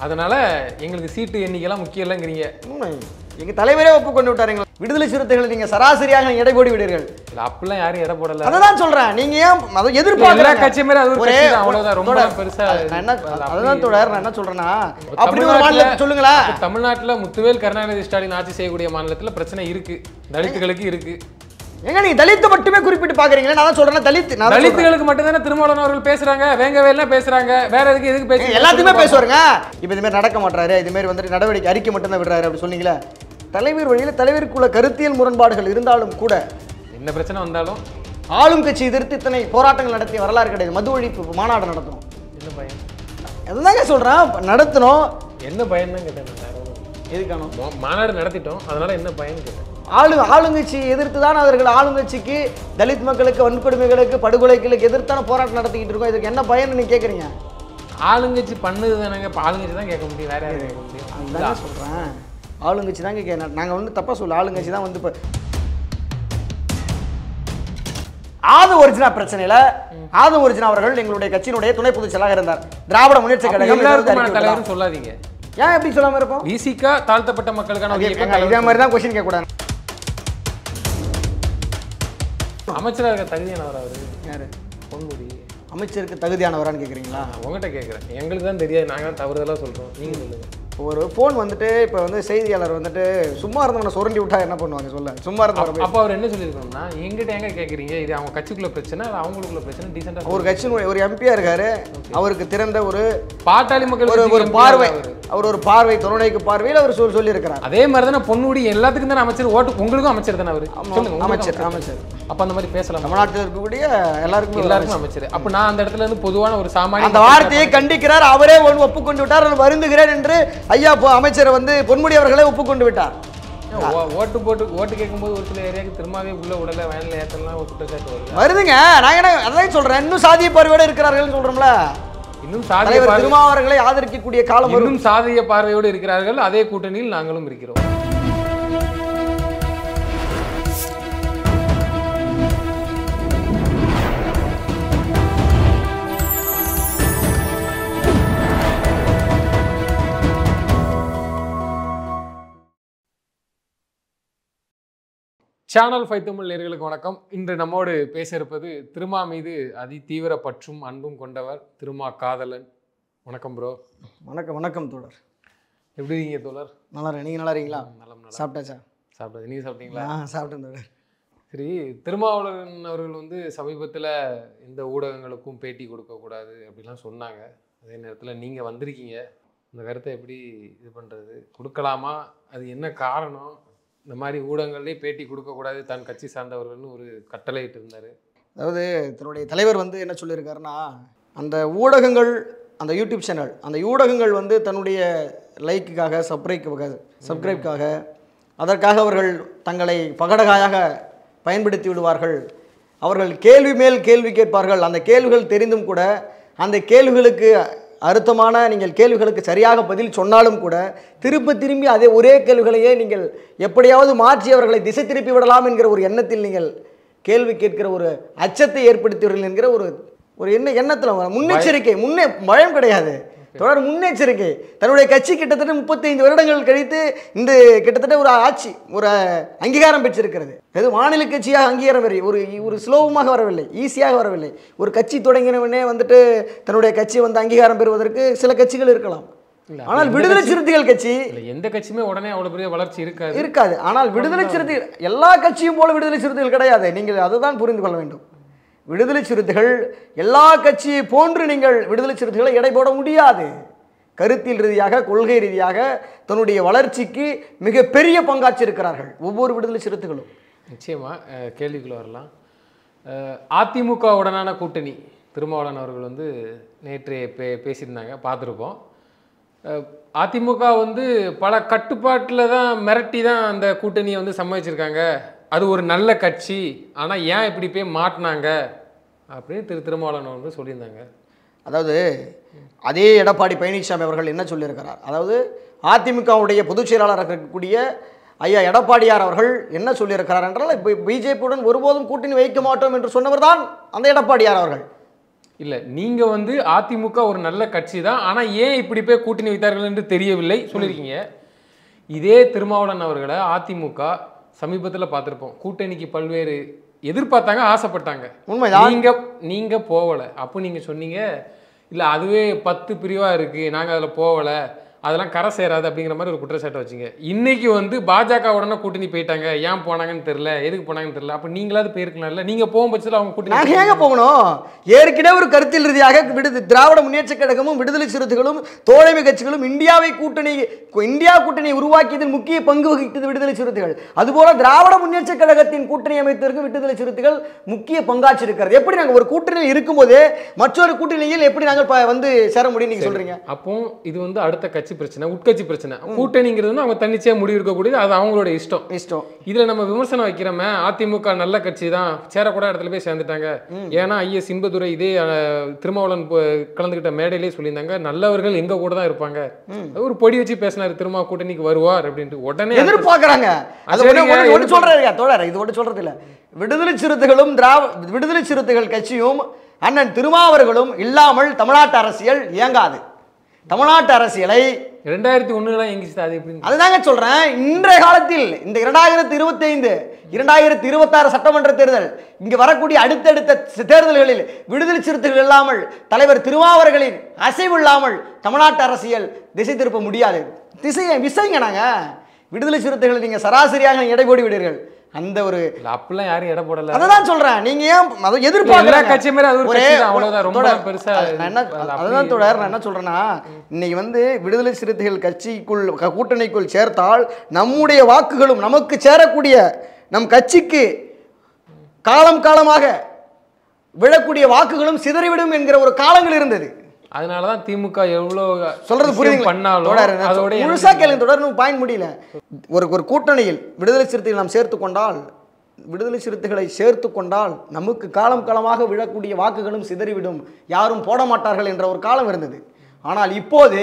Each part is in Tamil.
அதனால எங்களுக்கு சீட்டு எண்ணிக்கைலாம் முக்கியம் இல்லைங்கிறீங்க. எங்க தலைவரே ஒப்புக்கொண்டு விட்டாருங்க. விடுதலை சிறுத்தைகள் நீங்க சராசரியாக எடை போடி விடுவீர்கள். அப்படிலாம் யாரும் எடை போடல. அதான் சொல்றேன். நீங்க ஏன் அதை எதிர்பார்க்கல? எல்லா கட்சி மாதிரி அது ஒரு கட்சி தான், அவ்வளவுதான். ரொம்ப பெருசா அதுதான் தொடர். நான் என்ன சொல்றேன்னா, அப்படி ஒரு மாநிலத்தை சொல்லுங்களா? தமிழ்நாட்டுல முத்துவேல் கருணாநிதி ஸ்டாலின் ஆட்சி செய்யக்கூடிய மாநிலத்துல பிரச்சனை இருக்கு, தலித்துகளுக்கு இருக்கு. ஏங்க நீங்க தலித்து மட்டுமே குறிப்பிட்டு பாக்குறீங்களா? நான் சொல்றேன் தலித்துகளுக்கு மட்டும் தானே திருமாவளவன் அவர்கள் பேசுறாங்க, வேங்கவேல்லாம் பேசுறாங்க. வேற எதுக்கு பேசுறாங்க? எல்லாத்தையுமே பேசுவாருங்க. இப்ப இது மாதிரி நடக்க மாட்டாரு, இது மாதிரி வந்துட்டு நடவடிக்கை அறிக்கை மட்டும் தான் விடுறாரு அப்படி சொன்னீங்களா? தலைவர் வழியில் தலைவருக்குள்ள கருத்தியல் முரண்பாடுகள் இருந்தாலும் கூட, என்ன பிரச்சனை வந்தாலும் ஆளும் கட்சி எதிர்த்து இத்தனை போராட்டங்கள் நடத்திய வரலாறு கிடையாது. மது ஒழிப்பு மாநாடு நடத்தணும். என்ன பயன்? அதுதாங்க சொல்றேன், நடத்தணும். என்ன பயன் தான் கேட்டேன். எதுக்கானோ மாநாடு நடத்திட்டோம், அதனால என்ன பயன் கேட்டேன். ஆளுங்கட்சி எதிர்த்து தான் அவர்கள் ஆளுங்கட்சிக்கு தலித் மக்களுக்கு வன்கொடுமைகளுக்கு படுகொலைகளுக்கு எதிர்த்தான போராட்டம் நடத்திக்கிட்டு இருக்கோம். இதுக்கு என்ன பயன் நீங்க கேட்குறீங்க? ஆளுங்கட்சி பண்ணது தானேங்க. இப்போ ஆளுங்கட்சி தான் கேட்க முடியும், வேற யாரும் கேட்க முடியும்? அதுதான் சொல்கிறேன், ஆளுங்கட்சி தான் கேட்க. நாங்கள் வந்து தப்பாக சொல்ல, ஆளுங்கட்சி தான் வந்து இப்போ ஒரிஜினா பிரச்சனையில் ஒரிஜினா அவர்கள் எங்களுடைய கட்சியினுடைய துணை பொதுச் செயலாளராக இருந்தார். திராவிட முன்னேற்ற கழகம் தலைவரும் சொல்லாதீங்க. ஏன் எப்படி சொல்லாமல் இருப்போம்? விசிகா தாழ்த்தப்பட்ட மக்களுக்கான இதே மாதிரி தான் கொஸ்டின் கேட்கக்கூடாது. அமைச்சராக இருக்க தகுதியானவர் அவரு யாரு? பொன்முடி. அமைச்சருக்கு தகுதியானவரான்னு கேட்குறீங்களா? உங்கள்கிட்ட கேட்குறேன். எங்களுக்கு தான் தெரியாது, நாங்கள் தவறுதலாக சொல்கிறோம். நீங்கள் சொல்லுங்கள். ஒரு ஃபோன் வந்துட்டு இப்போ வந்து செய்தியாளர் வந்துட்டு சும்மா இருந்தவனை சுரண்டி விட்டா என்ன பண்ணுவாங்க சொல்ல? சும்மா இருந்தவங்க அப்போ அவர் என்ன சொல்லியிருக்கோம்னா, எங்கிட்ட எங்க கேட்குறீங்க, இது அவங்க கட்சிக்குள்ள பிரச்சனை, அது அவங்களுக்குள்ள பிரச்சனை. டீசெண்டாக ஒரு கட்சியினுடைய ஒரு எம்பியா இருக்காரு, அவருக்கு திறந்த ஒரு பாட்டாளி மக்கள் ஒரு பார்வை, அவர் ஒரு பார்வை தொலைநோக்கு பார்வையில் அவர் சொல்லியிருக்கிறார். அதே மாதிரி தானே பொன்முடி எல்லாத்துக்கும் தானே அமைச்சர், ஓட்டு உங்களுக்கும் அமைச்சர் தானே அவர். அமைச்சர். அப்போ அந்த மாதிரி பேசலாம். தமிழ்நாட்டில் இருக்கக்கூடிய எல்லாருக்கும் அமைச்சர். அப்போ நான் அந்த இடத்துல இருந்து பொதுவான ஒரு சாமானிய அந்த வார்த்தையை கண்டிக்கிறார். அவரே ஒப்புக்கொண்டு விட்டார், நான் வருந்துகிறேன் என்று ஐயா அமைச்சர் வந்து பொன்முடி அவர்களே ஒப்புக்கொண்டு விட்டார். ஓட்டு கேட்கும்போது ஒரு சில ஏரியாவுக்கு திரும்பவே உள்ள உடலை வயலில் ஏற்றலாம் ஒரு குற்றச்சாட்டு வருதுங்க. நான் என்ன அதான் சொல்றேன், இன்னும் சாதிய பார்வையோடு இருக்கிறார்கள் சொல்றோம்ல. இன்னும் சாதிய திருமாவர்களை ஆதரிக்கக்கூடிய காலம், இன்னும் சாதிய பார்வையோடு இருக்கிறார்கள். அதே கூட்டணியில் நாங்களும் இருக்கிறோம். சேனல் 5 தமிழ் நேயர்களுக்கு வணக்கம். இன்று நம்மோடு பேச இருப்பது திருமா மீது அதி தீவிர பற்றும் அன்பும் கொண்டவர் திருமா காதலன். வணக்கம் ப்ரோ. வணக்கம் தோழர். எப்படி இருக்கீங்க தோழர்? நல்லா இருக்கேன். நீங்கள் நல்லா இருக்கீங்களா? நல்லா. சாப்பிட்டாச்சா? சாப்பிட்டது. நீங்கள் சாப்பிட்டீங்களா? சாப்பிட்டேன் தோழர். சரி, திருமாவளவன் அவர்கள் வந்து சமீபத்தில் எந்த ஊடகங்களுக்கும் பேட்டி கொடுக்கக்கூடாது அப்படிலாம் சொன்னாங்க. அதே நேரத்தில் நீங்கள் வந்திருக்கீங்க. இந்த கருத்தை எப்படி இது பண்ணுறது, கொடுக்கலாமா, அது என்ன காரணம்? இந்த மாதிரி ஊடகங்கள்லேயே பேட்டி கொடுக்கக்கூடாது, தன் கட்சி சார்ந்தவர்கள்னு ஒரு கட்டளையிட்டு இருந்தார். அதாவது தன்னுடைய தலைவர் வந்து என்ன சொல்லியிருக்காருன்னா, அந்த ஊடகங்கள், அந்த யூடியூப் சேனல், அந்த ஊடகங்கள் வந்து தன்னுடைய லைக்குக்காக சப்ஸ்கிரைப்காக அதற்காக அவர்கள் தங்களை பகடகாயாக பயன்படுத்தி விடுவார்கள். அவர்கள் கேள்வி மேல் கேள்வி கேட்பார்கள். அந்த கேள்விகள் தெரிந்தும் கூட அந்த கேள்விகளுக்கு அர்த்தமான நீங்கள் கேள்விகளுக்கு சரியாக பதில் சொன்னாலும் கூட திரும்பி அதே ஒரே கேள்விகளையே நீங்கள் எப்படியாவது மாற்றி அவர்களை திசை திருப்பி விடலாம் என்கிற ஒரு எண்ணத்தில் நீங்கள் கேள்வி கேட்கிற ஒரு அச்சத்தை ஏற்படுத்துவீர்கள் என்கிற ஒரு எண்ணத்தில் முன்னெச்சரிக்கை, பயம் கிடையாது தொடர் முன்னெச்சரிக்கை. தன்னுடைய கட்சி கிட்டத்தட்ட 35 வருடங்கள் கழித்து இந்த கிட்டத்தட்ட ஒரு ஆட்சி, ஒரு அங்கீகாரம் பெற்றிருக்கிறது. அது மாநில கட்சியாக அங்கீகாரம் ஒரு சுலபமாக வரவில்லை, ஈஸியாக வரவில்லை. ஒரு கட்சி தொடங்கினவனே வந்துட்டு தன்னுடைய கட்சி வந்து அங்கீகாரம் பெறுவதற்கு சில கட்சிகள் இருக்கலாம். ஆனால் விடுதலை சிறுத்தைகள் கட்சி எந்த கட்சியுமே உடனே அவ்வளவு பெரிய வளர்ச்சி இருக்காது. ஆனால் விடுதலை சிறுத்தைகள் எல்லா கட்சியும் போல விடுதலை சிறுத்தைகள் கிடையாது. நீங்கள் அதுதான் புரிந்து கொள்ள வேண்டும். விடுதலை சிறுத்தைகள் எல்லா கட்சியை போன்று நீங்கள் விடுதலை சிறுத்தைகளை எடை போட முடியாது. கருத்தியல் ரீதியாக, கொள்கை ரீதியாக தன்னுடைய வளர்ச்சிக்கு மிக பெரிய பங்காற்றிருக்கிறார்கள் ஒவ்வொரு விடுதலை சிறுத்தைகளும். நிச்சயமா கேள்விக்குள்ள வரலாம். அதிமுகவுடனான கூட்டணி திருமாவளவன் அவர்கள் வந்து நேற்று பேசியிருந்தாங்க, பார்த்துருப்போம். அதிமுக வந்து பல கட்டுப்பாட்டில் தான் மிரட்டி தான் அந்த கூட்டணியை வந்து சம்மதிச்சிருக்காங்க. அது ஒரு நல்ல கட்சி, ஆனால் ஏன் இப்படி போய் மாட்டினாங்க அப்படின்னு திருமாவளவன் வந்து சொல்லியிருந்தாங்க. அதாவது அதே எடப்பாடி பழனிசாமி அவர்கள் என்ன சொல்லியிருக்கிறார், அதாவது அதிமுகவுடைய பொதுச் செயலாளராக இருக்கக்கூடிய ஐயா எடப்பாடியார் அவர்கள் என்ன சொல்லியிருக்கிறார் என்றால், இப்போ பிஜேபியுடன் ஒருபோதும் கூட்டணி வைக்க மாட்டோம் என்று சொன்னவர் தான் அந்த எடப்பாடியார் அவர்கள். இல்லை நீங்கள் வந்து அதிமுக ஒரு நல்ல கட்சி தான், ஆனால் ஏன் இப்படி போய் கூட்டணி வைத்தார்கள் என்று தெரியவில்லை சொல்லியிருக்கீங்க. இதே திருமாவளவன் அவர்களை அதிமுக சமீபத்தில் பார்த்துருப்போம், கூட்டணிக்கு பல்வேறு எதிர்பார்த்தாங்க, ஆசைப்பட்டாங்க. நீங்க போகலை. அப்போ நீங்கள் சொன்னீங்க இல்லை அதுவே 10 பிரிவாக இருக்குது, நாங்கள் அதில் போகலை, அதெல்லாம் கரை சேராது அப்படிங்கிற மாதிரி ஒரு குற்றச்சாட்டை வச்சுங்க. இன்னைக்கு வந்து பாஜக உடனே கூட்டணி போயிட்டாங்க, ஏன் போனாங்கன்னு தெரியல, எதுக்கு போனாங்கன்னு தெரியல. அப்போ நீங்களாவது போயிருக்கலாம்ல, நீங்கள் போகும் பட்சத்தில் அவங்க கூட்டணி நாங்கள் ஏங்க போகணும்? ஏற்கனவே ஒரு கருத்தில் ரீதியாக திராவிட முன்னேற்ற கழகமும் விடுதலை சிறுத்தைகளும் தோழமை கட்சிகளும் இந்தியா கூட்டணியை உருவாக்கியதில் முக்கிய பங்கு வகித்தது விடுதலை சிறுத்தைகள். அதுபோல திராவிட முன்னேற்ற கழகத்தின் கூட்டணி அமைத்ததற்கு விடுதலை சிறுத்தைகள் முக்கிய பங்காற்றி இருக்கிறது. எப்படி நாங்கள் ஒரு கூட்டணியில் இருக்கும்போது மற்றொரு கூட்டணியில் எப்படி நாங்கள் வந்து சேர முடியும் நீங்க சொல்றீங்க? அப்போ இது வந்து அடுத்த கட்சி பிரச்சனை, உட்கட்சி பிரச்சனை. கூட்டணிங்கிறது அவங்க தன்னிச்சையா முடிவு இருக்கக்கூடியது, அது அவங்களோட இஷ்டம். இதுல நம்ம விமர்சனம் வைக்கிறோமே, அதிமுக நல்ல கட்சி தான், சேரக்கூட இடத்துல போய் சேர்ந்துட்டாங்க. ஏன்னா ஐஎஸ் இன்பதுரை இதே திருமாவளவன் கலந்துகிட்ட மேடையிலே சொல்லியிருந்தாங்க, நல்லவர்கள் எங்க கூட தான் இருப்பாங்க. ஒரு பொடி வச்சு பேசினாரு, திருமா கூட்டணிக்கு வருவார் அப்படின்ட்டு. உடனே எதிர்பார்க்கறாங்க. இது ஒன்று சொல்றது இல்ல, விடுதலை சிறுத்தைகளும் விடுதலை சிறுத்தைகள் கட்சியும் அண்ணன் திருமாவர்களும் இல்லாமல் தமிழ்நாட்டு அரசியல் இயங்காது. தமிழ்நாட்டு அரசியலை 2001 எங்கிச்சு, அது எப்படி? அதுதாங்க சொல்றேன். இன்றைய காலத்தில் இந்த 2025 2026 சட்டமன்ற தேர்தல், இங்கு வரக்கூடிய அடுத்தடுத்த தேர்தல்களில் விடுதலை சிறுத்தைகள் இல்லாமல், தலைவர் திருமாவர்களின் அசைவு இல்லாமல் தமிழ்நாட்டு அரசியல் திசை திருப்ப முடியாது. விஷயங்க நாங்க விடுதலை சிறுத்தைகள் நீங்க சராசரியாக எடை போடி விடுவீர்கள். அந்த ஒரு அப்பெல்லாம் யாரும் எடை போடல. அதான் சொல்றேன். நீங்க ஏன் அதை எதிர்பார்க்கற கட்சி மாதிரி அது ஒரு அவ்வளவுதான், ரொம்ப பெருசா. அதுதான் தொடர். நான் என்ன சொல்றேன்னா, இன்னைக்கு வந்து விடுதலை சிறுத்தைகள் கட்சிக்குள் கூட்டணிக்குள் சேர்த்தால் நம்முடைய வாக்குகளும் நமக்கு சேரக்கூடிய நம் கட்சிக்கு காலமாக விழக்கூடிய வாக்குகளும் சிதறிவிடும் என்கிற ஒரு காலங்கள் இருந்தது. அதனாலதான் திமுக எவ்வளவு சொல்றது புரியுது பண்ணாலும் அதோட முழுசா கேளுங்க. தொடர்ந்து பாயிண்ட் முடியல. ஒரு கூட்டணியில் விடுதலை சிறுத்தைகள் நாம் சேர்த்து கொண்டால் நமக்கு காலமாக விழக்கூடிய வாக்குகளும் சிதறிவிடும், யாரும் போட மாட்டார்கள் என்ற ஒரு காலம் இருந்தது. ஆனால் இப்போது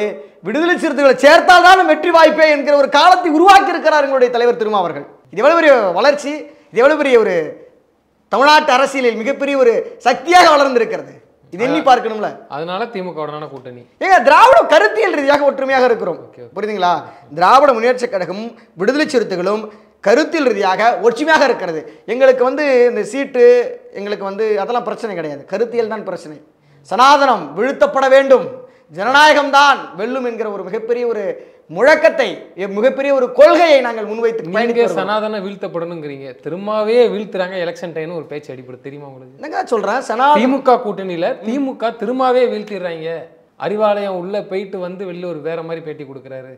விடுதலை சிறுத்தைகளை சேர்த்தால் தான் வெற்றி வாய்ப்பே என்கிற ஒரு காலத்தை உருவாக்கி இருக்கிறார் எங்களுடைய தலைவர் திருமாவர்கள். இது எவ்வளவு பெரிய வளர்ச்சி, இது எவ்வளவு பெரிய ஒரு தமிழ்நாட்டு அரசியலில் மிகப்பெரிய ஒரு சக்தியாக வளர்ந்திருக்கிறது. இது எண்ணி பார்க்கணும்ல. அதனால திமுக கூட்டணி ஏங்க திராவிட கருத்தியல் ரீதியாக ஒற்றுமையாக இருக்கிறோம், புரியுதுங்களா? திராவிட முன்னேற்ற கழகம் விடுதலை சிறுத்தைகளும் கருத்தியல் ரீதியாக ஒற்றுமையாக இருக்கிறது. எங்களுக்கு வந்து இந்த சீட்டு எங்களுக்கு வந்து அதெல்லாம் பிரச்சனை கிடையாது, கருத்தியல் தான் பிரச்சனை. சனாதனம் வீழ்த்தப்பட வேண்டும், ஜனநாயகம் தான் வெல்லும் என்கிற ஒரு மிகப்பெரிய ஒரு முழக்கத்தை, மிகப்பெரிய ஒரு கொள்கையை நாங்கள் முன்வைத்து சனாதன வீழ்த்தப்படணுங்கிறீங்க. திரும்பவே வீழ்த்துறாங்க எலெக்ஷன் டைம் ஒரு பேச்சு அடிப்படை தெரியுமா உங்களுக்கு? என்னங்க சொல்றேன், திமுக கூட்டணியில திமுக திரும்பவே வீழ்த்திடுறாங்க. அறிவாலயம் உள்ள போயிட்டு வந்து வெளில ஒரு வேற மாதிரி பேட்டி கொடுக்குறாரு.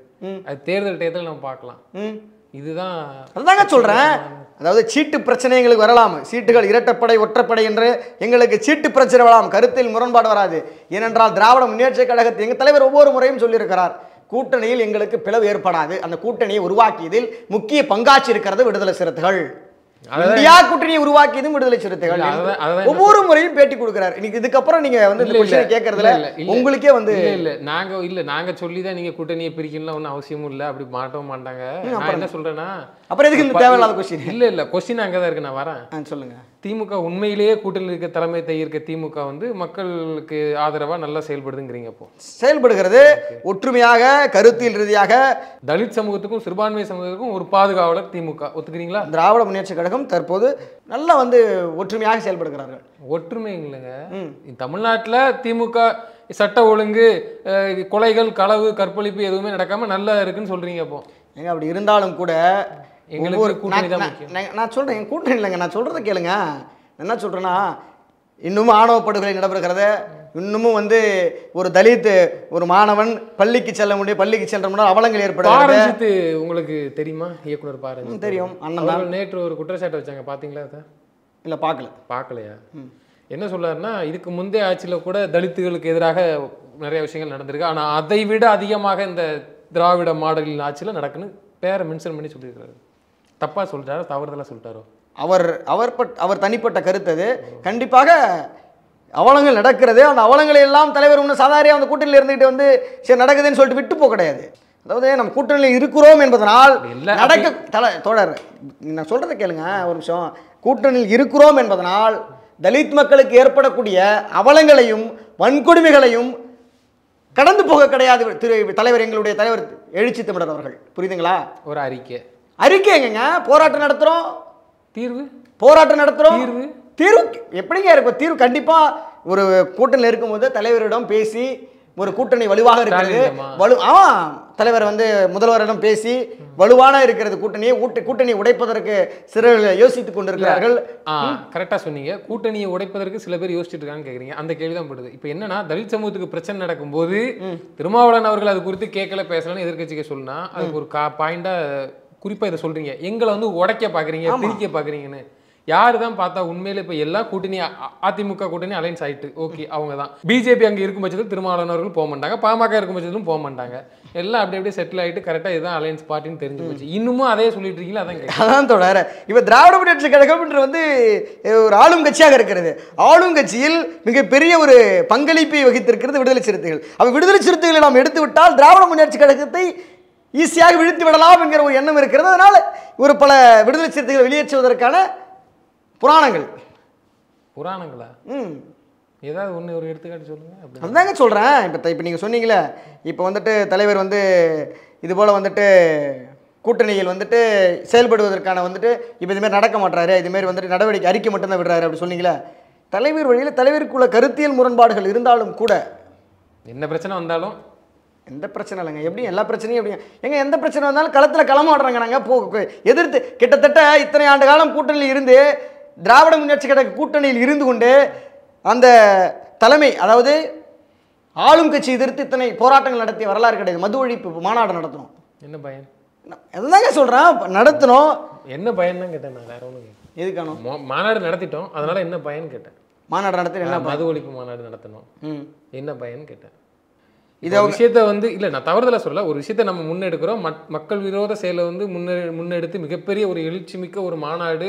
அது தேர்தல் நம்ம பார்க்கலாம். இதுதான் அதுதாங்க சொல்றேன். அதாவது சீட்டு பிரச்சனை எங்களுக்கு வரலாம், சீட்டுகள் இரட்டைப்படை ஒற்றைப்படை என்று எங்களுக்கு சீட்டு பிரச்சனை வரலாம், கருத்தில் முரண்பாடு வராது. ஏனென்றால் திராவிட முன்னேற்ற கழகத்தை எங்கள் தலைவர் ஒவ்வொரு முறையும் சொல்லியிருக்கிறார், கூட்டணியில் எங்களுக்கு பிளவு ஏற்படாது. அந்த கூட்டணியை உருவாக்கியதில் முக்கிய பங்காற்றி இருக்கிறது விடுதலை சிறுத்தைகள். இந்தியா கூட்டணியை உருவாக்கியதும் விடுதலை சிறுத்தைகள். ஒவ்வொரு முறையும் பேட்டி கொடுக்கிறார். இன்னைக்கு இதுக்கப்புறம் நீங்க வந்து இந்த क्वेश्चन கேக்குறதுல உங்களுக்கே வந்து நாங்க சொல்லிதான் நீங்க கூட்டணியை பிரிக்கணும்னு ஒன்றும் அவசியமும் இல்லை, அப்படி மாட்டவும் மாட்டாங்க. நான் என்ன சொல்றேன்னா, அப்புறம் எதுக்கு இந்த தேவையில்லாத क्वेश्चन? இல்ல கொஸ்டின் அங்கதான் இருக்கு, நான் வரேன். சொல்லுங்க. திமுக உண்மையிலேயே கூட்டணியில் இருக்க தலைமை இருக்க திமுக வந்து மக்களுக்கு ஆதரவா நல்லா செயல்படுதுங்கிறீங்க? அப்போ செயல்படுகிறது ஒற்றுமையாக, கருத்தியல் ரீதியாக. தலித் சமூகத்துக்கும் சிறுபான்மை சமூகத்துக்கும் ஒரு பாதுகாவலர் திமுக, ஒத்துக்கிறீங்களா? திராவிட முன்னேற்ற கழகம் தற்போது நல்லா வந்து ஒற்றுமையாக செயல்படுகிறார்கள். ஒற்றுமை இல்லைங்க, தமிழ்நாட்டில் திமுக சட்ட ஒழுங்கு, கொலைகள், களவு, கற்பழிப்பு எதுவுமே நடக்காம நல்லா இருக்குன்னு சொல்றீங்க. அப்போ எங்க அப்படி இருந்தாலும் கூட எங்களுக்கு கூட்டணி தான் முக்கியம். நான் சொல்றேன், என் கூட்டணி இல்லைங்க, நான் சொல்றதை கேளுங்க. என்ன சொல்றேன்னா, இன்னமும் ஆணவ படுகொலை நடைபெறுகிறது. இன்னமும் வந்து ஒரு தலித் ஒரு மாணவன் பள்ளிக்கு செல்ல முன்னாடி அவலங்கள் ஏற்படுகிறது. உங்களுக்கு தெரியுமா? இயக்குனர் பாருங்க தெரியும். அண்ணன் நேற்று ஒரு குற்றச்சாட்டு வச்சாங்க, பாத்தீங்களா? அதை இல்ல பார்க்கலையா? என்ன சொல்றாருன்னா, இதுக்கு முந்தைய ஆட்சியில் கூட தலித்துகளுக்கு எதிராக நிறைய விஷயங்கள் நடந்திருக்கு, ஆனா அதை விட அதிகமாக இந்த திராவிட மாடலின் ஆட்சியில் நடக்குன்னு பேரை மென்ஷன் பண்ணி சொல்லியிருக்காரு. தப்பா சொல்லிட்டாரோ தவறுதலா சொல்லிட்டாரோ? அவர் தனிப்பட்ட கருத்து அது. கண்டிப்பாக அவலங்கள் நடக்கிறது. அந்த அவலங்களை எல்லாம் தலைவர் ஒன்று சாதாரண அந்த கூட்டணியில் இருந்துகிட்டு வந்து சரி நடக்குதுன்னு சொல்லிட்டு விட்டு போக கிடையாது. அதாவது நம்ம கூட்டணியில் இருக்கிறோம் என்பதனால் தோழர் நான் சொல்றதை கேளுங்க ஒரு நிமிஷம். கூட்டணியில் இருக்கிறோம் என்பதனால் தலித் மக்களுக்கு ஏற்படக்கூடிய அவலங்களையும் வன்கொடுமைகளையும் கடந்து போக கிடையாது தலைவர், எங்களுடைய தலைவர் எழுச்சி தமிழர் அவர்கள். புரியுதுங்களா? ஒரு அறிக்கைங்க, போராட்டம் நடத்துகிறோம், தீர்வு போராட்டம் நடத்துகிறோம், தீர்வு எப்படிங்க இருக்கும்? தீர்வு கண்டிப்பாக ஒரு கூட்டணியில் இருக்கும்போது தலைவரிடம் பேசி ஒரு கூட்டணி வலுவாக இருக்கிறது, தலைவர் வந்து முதல்வரிடம் பேசி வலுவான இருக்கிறது கூட்டணியை உடைப்பதற்கு சிலர் யோசித்துக் கொண்டிருக்கிறார்கள். கரெக்டாக சொன்னீங்க. கூட்டணியை உடைப்பதற்கு சில பேர் யோசிச்சுட்டு இருக்காங்கன்னு கேட்குறீங்க. அந்த கேள்வி தான் படுது. இப்போ என்னன்னா, தலித் சமூகத்துக்கு பிரச்சனை நடக்கும்போது திருமாவளவன் அவர்கள் அது குறித்து கேட்கல பேசலன்னு எதிர்கட்சிக்கு சொன்னா அதுக்கு ஒரு பாயிண்டா குறிப்பாக இதை சொல்றீங்க. எங்களை வந்து உடைக்க பார்க்குறீங்க, பிரிக்க பார்க்குறீங்கன்னு. யாரு தான் பார்த்தா உண்மையில இப்போ எல்லா கூட்டணி அதிமுக கூட்டணி அலைன்ஸ் ஆயிட்டு ஓகே, அவங்க தான். பிஜேபி அங்கே இருக்கும் பட்சத்தில் திருமாவளவன் அவர்கள் போக மாட்டாங்க, பாமக இருக்கும் பட்சத்திலும் போக மாட்டாங்க. எல்லாம் அப்படி அப்படியே செட்டில் ஆகிட்டு கரெக்டாக இதுதான் அலைன்ஸ் பார்ட்டின்னு தெரிஞ்சு போச்சு. இன்னமும் அதே சொல்லிட்டு இருக்கீங்களா? அதான் தொடர. இப்போ திராவிட முன்னேற்ற கழகம் வந்து ஒரு ஆளும் கட்சியாக இருக்கிறது. ஆளும் கட்சியில் மிகப்பெரிய ஒரு பங்களிப்பை வகித்திருக்கிறது விடுதலை சிறுத்தைகள். அப்போ விடுதலை சிறுத்தைகளை நாம் எடுத்து விட்டால் திராவிட முன்னேற்ற கழகத்தை ஈஸியாக விழுத்து விடலாம் என்கிற ஒரு எண்ணம் இருக்கிறது. அதனால் ஒரு பல விடுதலை சிறுத்தைகளை வெளியேற்றுவதற்கான புராணங்களா? ஏதாவது ஒன்று ஒரு எடுத்துக்காட்டு சொல்லுங்கள். அதுதாங்க சொல்கிறேன். இப்போ நீங்கள் சொன்னீங்களே, இப்போ வந்துட்டு தலைவர் வந்து இதுபோல் வந்துட்டு கூட்டணியில் வந்துட்டு செயல்படுவதற்கான வந்துட்டு இப்போ இதுமாரி நடக்க மாட்டாரு, இதுமாரி வந்துட்டு நடவடிக்கை அறிக்கை மட்டும்தான் விடுறாரு அப்படி சொன்னீங்களே. தலைவர் வழியில் தலைவருக்குள்ள கருத்தியல் முரண்பாடுகள் இருந்தாலும் கூட, என்ன பிரச்சனை வந்தாலும், எந்த பிரச்சனை இல்லைங்க, எப்படி எல்லா பிரச்சனையும் எப்படி எந்த பிரச்சனை வந்தாலும் களத்தில் களமாடுறாங்க. நாங்கள் எதிர்த்து கிட்டத்தட்ட இத்தனை ஆண்டு காலம் கூட்டணியில் இருந்து திராவிட முன்னேற்ற கழக கூட்டணியில் இருந்து கொண்டு அந்த தலைமை, அதாவது ஆளும் கட்சி எதிர்த்து இத்தனை போராட்டங்கள் நடத்திய வரலாறு கிடையாது. மது ஒழிப்பு மாநாடு நடத்தணும். என்ன பயன்? அதுதாங்க சொல்கிறேன், நடத்தணும். என்ன பயன் தான் கேட்டேன். நான் வேற ஒன்றும் எதுக்கானோ மாநாடு நடத்திட்டோம், அதனால என்ன பயன் கேட்டேன். மாநாடு நடத்தி என்ன மது ஒழிப்பு மாநாடு நடத்தணும், என்ன பயன் கேட்டேன். இதை விஷயத்த வந்து இல்லை, நான் தவறுதலாக சொல்ல, ஒரு விஷயத்தை நம்ம முன்னெடுக்கிறோம், மக்கள் விரோத செயலை வந்து முன்னெடுத்து மிகப்பெரிய ஒரு எழுச்சி மிக்க ஒரு மாநாடு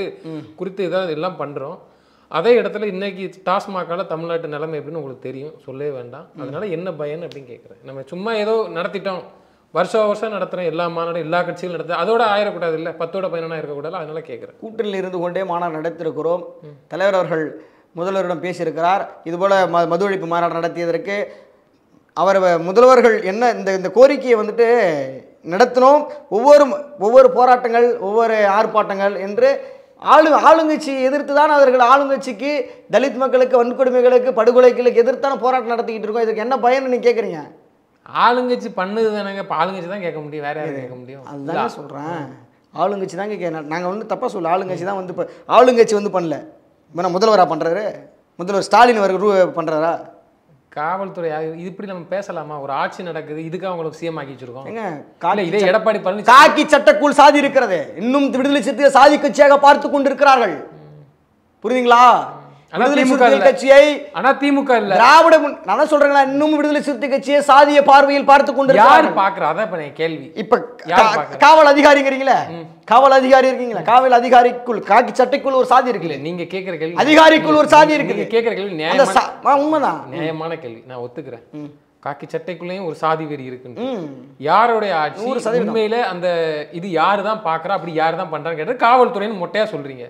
குறித்து இதான் எல்லாம் பண்ணுறோம். அதே இடத்துல இன்னைக்கு டாஸ்மாகால தமிழ்நாட்டு நிலைமை எப்படின்னு உங்களுக்கு தெரியும், சொல்லவே வேண்டாம். அதனால என்ன பயன் அப்படின்னு கேட்குறேன். நம்ம சும்மா ஏதோ நடத்திட்டோம், வருஷம் நடத்துகிறோம், எல்லா மாநாடும் எல்லா கட்சிகளும் நடத்துகிறோம், அதோட ஆயிடக்கூடாது, இல்லை 10ஓட 11 இருக்கக்கூடாது. அதனால கேட்குறேன். கூட்டணியில் இருந்து கொண்டே மாநாடு நடத்திருக்கிறோம். தலைவர் அவர்கள் முதல்வரிடம் பேசியிருக்கிறார். இதுபோல் மது ஒழிப்பு மாநாடு நடத்தியதற்கு அவர் முதல்வர்கள் என்ன இந்த கோரிக்கையை வந்துட்டு நடத்தினோம். ஒவ்வொரு போராட்டங்கள், ஒவ்வொரு ஆர்ப்பாட்டங்கள் என்று ஆளுங்கட்சி எதிர்த்து தான் அவர்கள் ஆளுங்கட்சிக்கு, தலித் மக்களுக்கு, வன்கொடுமைகளுக்கு, படுகொலைகளுக்கு எதிர்த்தான போராட்டம் நடத்திக்கிட்டு இருக்கோம். இதுக்கு என்ன பயன் நீங்கள் கேட்குறீங்க? ஆளுங்கட்சி பண்ணது தானேங்க. இப்போ ஆளுங்கட்சி தான் கேட்க முடியும், வேற யாரும் கேட்க முடியும். அதுதான் சொல்கிறேன், ஆளுங்கட்சி தான் கேட்க. நாங்கள் வந்து தப்பாக சொல்ல, ஆளுங்கட்சி தான் வந்து ஆளுங்கட்சி வந்து பண்ணல. இப்போ நான் முதல்வராக பண்ணுறாரு, முதல்வர் ஸ்டாலின் அவர்கள் பண்ணுறாரா? காவல்துறை இது இப்படி நம்ம பேசலாமா? ஒரு ஆட்சி நடக்குது, இதுக்கு அவங்களுக்கு சிஎம் ஆக்கி வச்சிருக்கோம். இதே எடப்பாடி பழனிசாமி காக்கி சட்டக்குள் சாதி இருக்கிறது, இன்னும் விடுதலை சிறுத்தைகள் சாதி கட்சியாக பார்த்து கொண்டிருக்கிறார்கள். புரியுதுங்களா? கட்சியை திமுக இல்ல, திராவிட நான் சொல்றேன், இன்னும் விடுதலை சிறுத்தை கட்சியை சாதிய பார்வையில் பார்த்து கொண்டு யாரு பாக்குறா? அதான் கேள்வி. இப்ப காவல் அதிகாரிங்கிறீங்களா, காவல் அதிகாரி இருக்கீங்களா, காவல் அதிகாரிக்குள் காக்கி சட்டைக்குள் ஒரு சாதி இருக்குல்ல, நீங்க கேட்கிற கேள்வி. அதிகாரிக்குள் ஒரு சாதி இருக்கு, கேட்கிற கேள்வி உண்மைதான், நியாயமான கேள்வி, நான் ஒத்துக்கிறேன். காக்கி சட்டைக்குள்ளேயும் ஒரு சாதி வெறி இருக்குன்னு. யாருடைய ஆட்சி உண்மையில அந்த இது யாரு தான் பாக்குறா, அப்படி யாரு தான் பண்றான்னு கேட்டது காவல்துறைன்னு மொட்டையா சொல்றீங்க.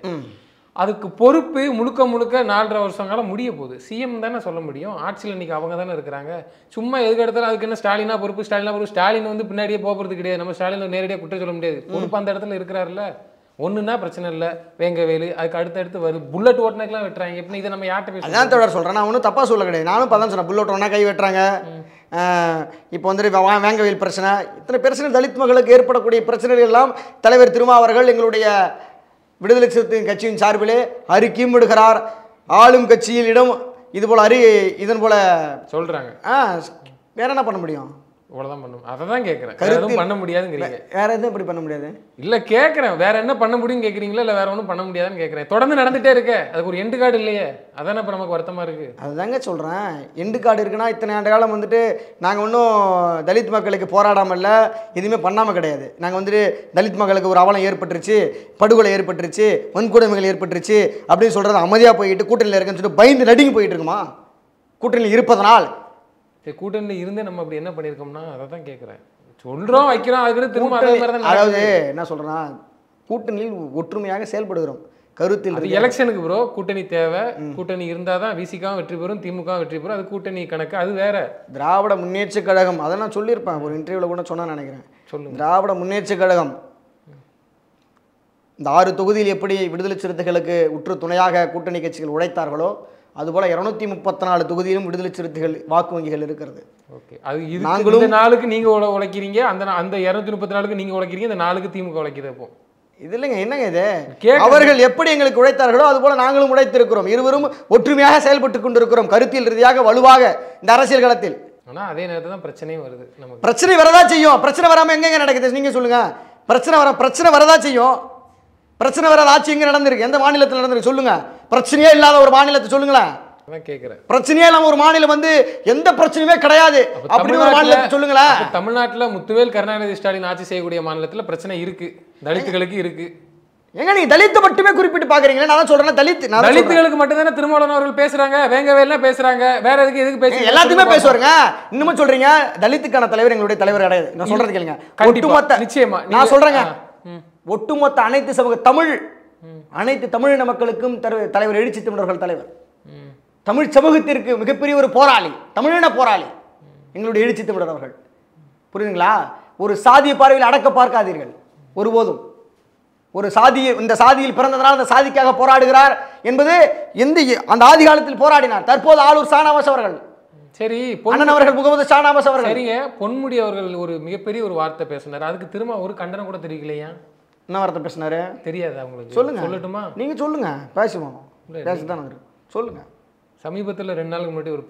அதுக்கு பொறுப்பு முழுக்க 4.5 வருஷம் காலம் முடிய போகுது. சிஎம் தானே சொல்ல முடியும், ஆட்சியில் இன்னைக்கு அவங்க தானே இருக்கிறாங்க. சும்மா எதுக்கு எடுத்தாலும் அதுக்கு என்ன ஸ்டாலினா பொறுப்பு, ஸ்டாலின் வந்து பின்னாடியே போகிறது கிடையாது. நம்ம ஸ்டாலின் நேரடியாக குற்றம் சொல்ல முடியாது, பொறுப்பு அந்த இடத்துல இருக்கிறாருல்ல. ஒன்றுனா பிரச்சனை இல்லை, வேங்கவேலு அதுக்கு அடுத்தடுத்து வருது. புல்லட் ஓட்டினாக்கெல்லாம் வெட்டுறாங்க. எப்படி இதை நம்ம யார்கிட்ட பேச? அதான் தொடர் சொல்கிறேன், நான் ஒன்றும் தப்பாக சொல்ல கிடையாது. நானும் பதான் சொன்னேன், புல்லட் ஒன்றா கை வெட்டுறாங்க. இப்போ வந்துட்டு வேங்கவேல் பிரச்சனை, இத்தனை பிரச்சனை தலித் மக்களுக்கு ஏற்படக்கூடிய பிரச்சனைகள் எல்லாம் தலைவர் திருமாவர்கள் எங்களுடைய விடுதலை சிறுத்தை கட்சியின் சார்பிலே அறிக்கையும் விடுகிறார். ஆளும் கட்சியில் இடம் இதுபோல் இதன் போல சொல்கிறாங்க. வேற என்ன பண்ண முடியும்? இவ்வளோதான் பண்ணும். அதை தான் கேட்குறேன், எதுவும் பண்ண முடியாதுங்கிறீங்க. வேற எதுவும் இப்படி பண்ண முடியாது இல்லை கேட்குறேன். வேற என்ன பண்ண முடியும்னு கேட்குறீங்களா, இல்லை வேற ஒன்றும் பண்ண முடியாதுன்னு கேட்குறேன். தொடர்ந்து நடந்துகிட்டே இருக்கு, அதுக்கு ஒரு எண்டு கார்டு இல்லையே, அதானே இப்போ நமக்கு வருத்தமாக இருக்குது. அதுதாங்க சொல்கிறேன், எண்டு கார்டு இருக்குன்னா இத்தனை ஆண்டு காலம் வந்துட்டு நாங்கள் ஒன்றும் தலித் மக்களுக்கு போராடாமல் இல்லை, எதுவுமே பண்ணாமல் கிடையாது. நாங்கள் வந்துட்டு தலித் மக்களுக்கு ஒரு அவலம் ஏற்பட்டுருச்சு, படுகொலை ஏற்பட்டுருச்சு, வன்கொடுமைகள் ஏற்பட்டுருச்சு அப்படின்னு சொல்கிறது அமைதியாக போயிட்டு கூட்டணியில் இருக்குன்னு சொல்லிட்டு பயந்து நடுங்கி போயிட்டு இருக்குமா? கூட்டணியில் இருப்பதனால் கூட்டணியில் இருந்து நம்ம அப்படி என்ன பண்ணியிருக்கோம்னா அதை தான் கேட்குறேன். சொல்கிறோம், வைக்கிறோம், அதுக்கு திரும்ப அதாவது என்ன சொல்கிறேன்னா, கூட்டணியில் ஒற்றுமையாக செயல்படுகிறோம். கருத்தில் அது எலெக்ஷனுக்கு ப்ரோ கூட்டணி தேவை. கூட்டணி இருந்தால் தான் விசிகாவும் வெற்றி பெறும், திமுகவும் வெற்றி பெறும். அது கூட்டணி கணக்கு, அது வேற. திராவிட முன்னேற்ற கழகம் அதை நான் சொல்லியிருப்பேன், ஒரு இன்டர்வியூவில் கூட சொன்னா நினைக்கிறேன். சொல்லுங்க. திராவிட முன்னேற்ற கழகம் இந்த 6 தொகுதியில் எப்படி விடுதலை சிறுத்தைகளுக்கு உற்று துணையாக கூட்டணி கட்சிகள் உழைத்தார்களோ அதுபோல் 234 தொகுதியிலும் விடுதலை சிறுத்தைகள் வாக்கு வங்கிகள் இருக்கிறது. ஓகே, அது நாங்களும் இந்த நாளுக்கு நீங்கள் உழைக்கிறீங்க, அந்த 234க்கு நீங்கள் உழைக்கிறீங்க, இந்த 4க்கு திமுக உழைக்குது. அப்போ இது இல்லைங்க, என்னங்க இது? அவர்கள் எப்படி எங்களுக்கு உழைத்தார்களோ அதுபோல நாங்களும் உழைத்திருக்கிறோம். இருவரும் ஒற்றுமையாக செயல்பட்டு கொண்டிருக்கிறோம், கருத்தியல் ரீதியாக வலுவாக இந்த அரசியல் களத்தில். ஆனால் அதே நேரத்தில் தான் பிரச்சனையும் வருது. நமக்கு பிரச்சனை வரதா செய்யும். பிரச்சனை வராமல் எங்கெங்க நடக்குது நீங்கள் சொல்லுங்க. பிரச்சனை வரதா செய்யும். பிரச்சனை வராத ஆட்சி எங்கே நடந்திருக்கு? எந்த மாநிலத்தில் நடந்திருக்கு சொல்லுங்க. பிரச்சனையே இல்லாத ஒரு மாநிலத்தை சொல்லுங்களேன். கேட்கிறேன். பிரச்சனையே இல்லாம ஒரு மாநிலம் வந்து எந்த பிரச்சனையுமே கிடையாது அப்படின்னு ஒரு மாநிலத்தை சொல்லுங்களேன். தமிழ்நாட்டில் முத்துவேல் கருணாநிதி ஸ்டாலின் ஆட்சி செய்யக்கூடிய மாநிலத்தில் பிரச்சனை இருக்கு, தலித்துகளுக்கு இருக்கு. எங்க நீங்க தலித்தை மட்டுமே குறிப்பிட்டு பாக்குறீங்களா? நான் சொல்றேன் தலித்துகளுக்கு மட்டும் தானே திருமாவளவன் அவர்கள் பேசுறாங்க, வேங்கவேல்லாம் பேசுறாங்க. வேற எதுக்கு பேசுறீங்க? எல்லாத்தையுமே பேசுவாருங்க. இன்னும் சொல்றீங்க தலித்துக்கான தலைவர் எங்களுடைய தலைவர் கிடையாது. நான் சொல்றது கேளுங்க. ஒட்டுமொத்த நிச்சயமா நான் சொல்றேங்க, ஒட்டுமொத்த அனைத்து சமூக அனைத்து தமிழின மக்களுக்கும் தலைவர் எழுச்சி தமிழர்கள் தலைவர். தமிழ் சமூகத்திற்கு மிகப்பெரிய ஒரு போராளி, தமிழின போராளி எங்களுடைய எழுச்சி தமிழர் அவர்கள். புரியுதுங்களா? ஒரு சாதிய பார்வையில் அடக்க பார்க்காதீர்கள் ஒருபோதும். ஒரு சாதியை, இந்த சாதியில் பிறந்ததனால் அந்த சாதிக்காக போராடுகிறார் என்பது அந்த ஆதி காலத்தில் போராடினார். தற்போது ஆளூர் ஷானவாஸ் அவர்கள், சரி அண்ணன் அவர்கள், முகமது ஷானவாஸ் அவர்கள். சரிங்க, பொன்முடி அவர்கள் ஒரு மிகப்பெரிய ஒரு வார்த்தை பேசினார், அதுக்கு திரும்ப ஒரு கண்டனம் கூட தெரிவிக்கலையா? என்ன வார்த்தை பேசினாரு தெரியாது அவங்களுக்கு? சொல்லுங்க, சொல்லட்டுமா? நீங்க சொல்லுங்க, பேசுவோம், பேசத்தானே சொல்லுங்க. சமீபத்தில் 2 நாளுக்கு முன்னாடி ஒரு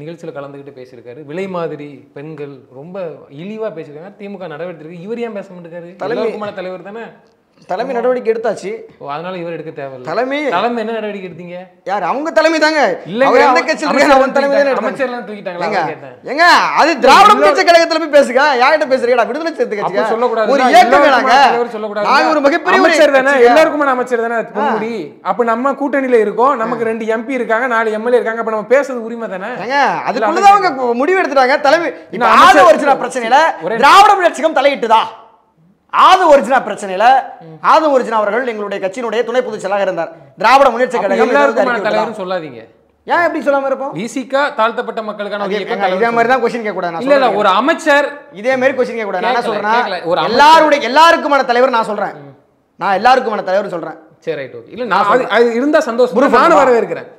நிகழ்ச்சியில் கலந்துக்கிட்டு பேசியிருக்காரு. விலை மாதிரி பெண்கள் ரொம்ப இழிவாக பேசியிருக்காங்க. திமுக நடவடிக்கை இருக்கு, இவர் ஏன் பேச மாட்டேங்காரு? தலைவருக்குமான தலைவர் தானே. தலைமை நடவடிக்கை எடுத்தாச்சு, அதனால இவர் எடுக்க தேவையில்லை. தலைமை என்ன நடவடிக்கை எடுத்தீங்க? யார்? அவங்க தலைமை தாங்க. அமைச்சர்லாம் தூக்கிட்டாங்களா? ஏங்க அது திராவிட முன்னேற்ற கழகத்துல போய் பேசுங்க. யார்கிட்ட பேசுறீங்க? விடுதலை சிறுத்தை கட்சி சொல்லக்கூடாது, ஒரு இயக்கம் சொல்லக்கூடாது. நாங்க ஒரு மிகப்பெரிய அமைச்சர் தானே, எல்லாருக்குமான அமைச்சர் தானே பொன்முடி. அப்ப நம்ம கூட்டணியில இருக்கோம், நமக்கு 2 MP இருக்காங்க, 4 MLA இருக்காங்க. அப்ப நம்ம பேசுறது உரிமை தானே. அதுக்குள்ளதான் அவங்க முடிவு எடுத்துட்டாங்க. தலைமை ஆத ஒரிஜினல் பிரச்சனையில திராவிட முன்னேற்றம் தலையிட்டுதா? ஆது ஒரிஜினா பிரச்சனையில ஆது ஒரிஜினா அவர்கள் எங்களுடைய கட்சியினுடைய துணை பொதுச் செயலாளராக இருந்தார். திராவிட முன்னேற்ற கழகம் தலைவர்னு சொல்லாதீங்க. ஏன் எப்படி சொல்லாம இருப்போம்? விசிகா தாழ்த்தப்பட்ட மக்களுக்கான இதே மாதிரி தான் क्वेश्चन கேட்க கூடாது. இல்ல ஒரு அமைச்சர் இதே மாதிரி क्वेश्चन கேட்க கூடாது. நான் என்ன சொல்றேன், எல்லாருக்குமான தலைவர் நான் சொல்றேன். நான் எல்லாருக்குமான தலைவர் சொல்றேன். சரி ரைட் ஓகே. இல்ல நான் அது இருந்தா சந்தோஷம், நான் வரவேற்கிறேன்.